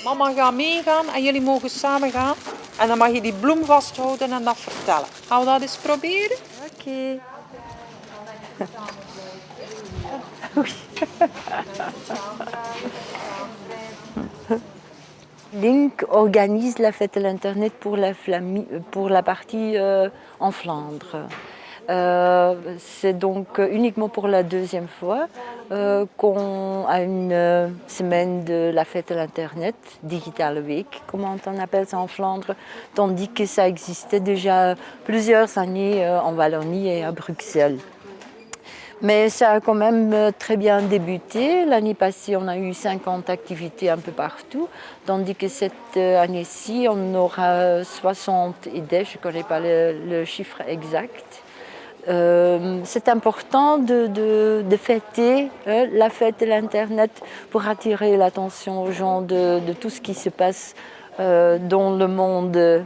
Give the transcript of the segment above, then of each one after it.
Mama gaat meegaan en jullie mogen samen gaan. En dan mag je die bloem vasthouden en dat vertellen. Gaan we dat eens proberen? Oké. Link organise la fête à l'Internet pour la partie en Flandre. C'est donc uniquement pour la deuxième fois qu'on a une semaine de la fête à l'Internet, Digitale Week, comment on appelle ça en Flandre, tandis que ça existait déjà plusieurs années en Wallonie et à Bruxelles. Mais ça a quand même très bien débuté. L'année passée, on a eu 50 activités un peu partout, tandis que cette année-ci, on aura 60 idées, je ne connais pas le chiffre exact. C'est important de fêter la fête de l'Internet pour attirer l'attention aux gens de tout ce qui se passe dans le monde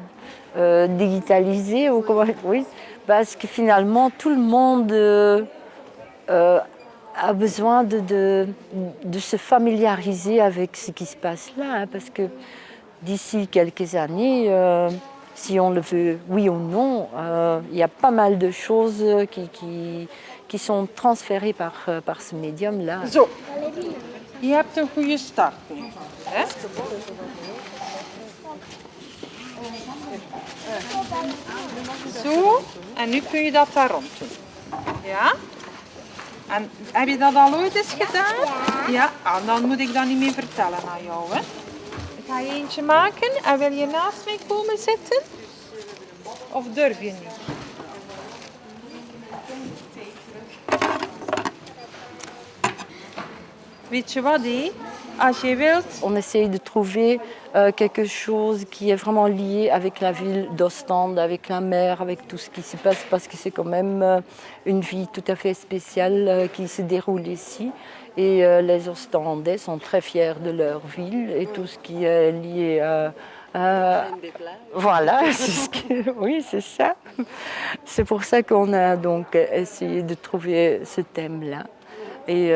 digitalisé. Oui, parce que finalement, tout le monde a besoin de se familiariser avec ce qui se passe là, hein, parce que d'ici quelques années, si on le veut oui ou non, il y a pas mal de choses qui sont transférées par ce médium-là. Zo, je hebt een goede start. Hè? Zo, en nu kun je dat daar rond doen. Ja? En heb je dat al ooit eens gedaan? Ja. Ah, dan moet ik dat niet meer vertellen aan jou. Hè? Ik ga je eentje maken en wil je naast mij komen zitten? Of durf je niet? Weet je wat, hé? Als je wilt... On essaye de trouver quelque chose qui est vraiment lié avec la ville d'Ostende, avec la mer, avec tout ce qui se passe, parce que c'est quand même une vie tout à fait spéciale qui se déroule ici. Et les Ostendais sont très fiers de leur ville et tout ce qui est lié voilà, oui, c'est ça. C'est pour ça qu'on a donc essayé de trouver ce thème-là. Et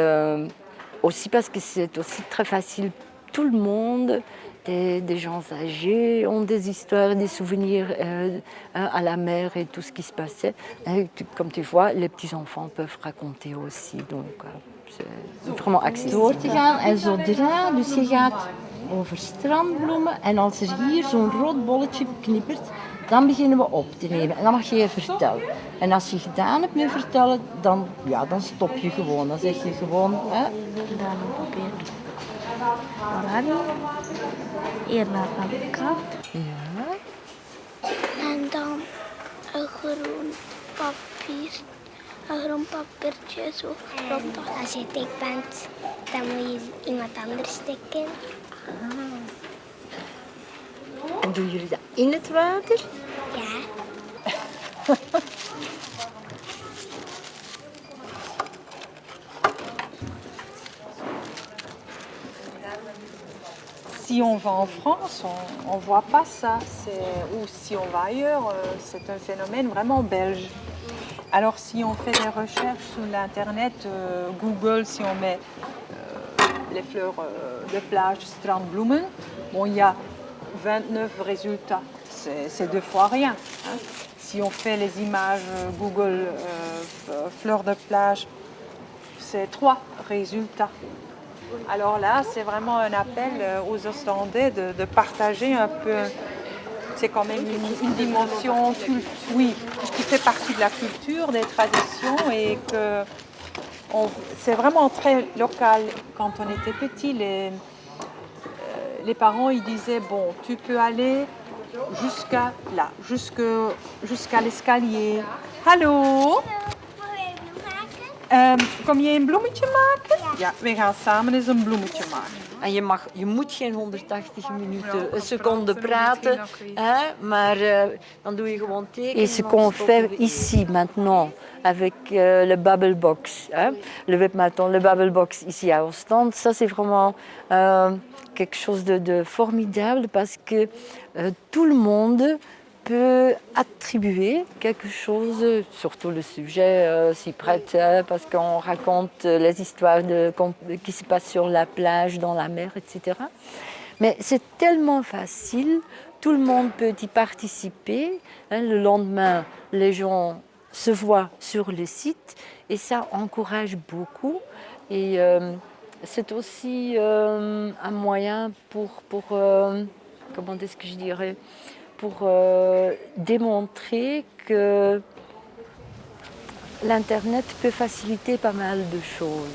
aussi parce que c'est aussi très facile. Tout le monde, des gens âgés, ont des histoires, des souvenirs à la mer et tout ce qui se passait. Et comme tu vois, les petits-enfants peuvent raconter aussi. Donc c'est vraiment accessible. Door te gaan en zodra, dus je gaat over strandbloemen en als er hier zo'n rood bolletje knippert, dan beginnen we op te nemen en dan mag je vertellen. En als je gedaan hebt met vertellen, dan stop je gewoon. Dan zeg je gewoon... Dan proberen. Oranje. Eerder aan de kant. Ja. En dan een groen papier. Een groen papiertje zo rond. Als je dik bent, dan moet je iemand anders stikken. En doen jullie dat in het water? Ja. Si on va en France, on ne voit pas ça. Ou si on va ailleurs, c'est un phénomène vraiment belge. Alors si on fait des recherches sur l'internet, Google, si on met les fleurs de plage, strandbloemen, bon, il y a 29 résultats. C'est 2 fois rien. Hein. Si on fait les images Google fleurs de plage, c'est 3 résultats. Alors là, c'est vraiment un appel aux Ostendais de partager un peu. C'est quand même une dimension qui fait partie de la culture, des traditions et que c'est vraiment très local. Quand on était petit, les parents ils disaient bon, tu peux aller jusqu'à là, jusqu'à l'escalier. Hallo? Kom je een bloemetje maken? Ja, we gaan samen eens een bloemetje maken. En je moet geen 180 minuten, seconden praten, hein, maar dan doe je gewoon tekenen. Et ce qu'on fait ici maintenant avec le Bubble Box, hein, le webmaton, le Bubble Box ici à Ostende, ça c'est vraiment quelque chose de formidable parce que tout le monde peut attribuer quelque chose, surtout le sujet s'y prête, parce qu'on raconte les histoires qui se passent sur la plage, dans la mer, etc. Mais c'est tellement facile, tout le monde peut y participer. Le lendemain, les gens se voient sur le site et ça encourage beaucoup. Et c'est aussi un moyen pour comment est-ce que je dirais, pour démontrer que l'Internet peut faciliter pas mal de choses.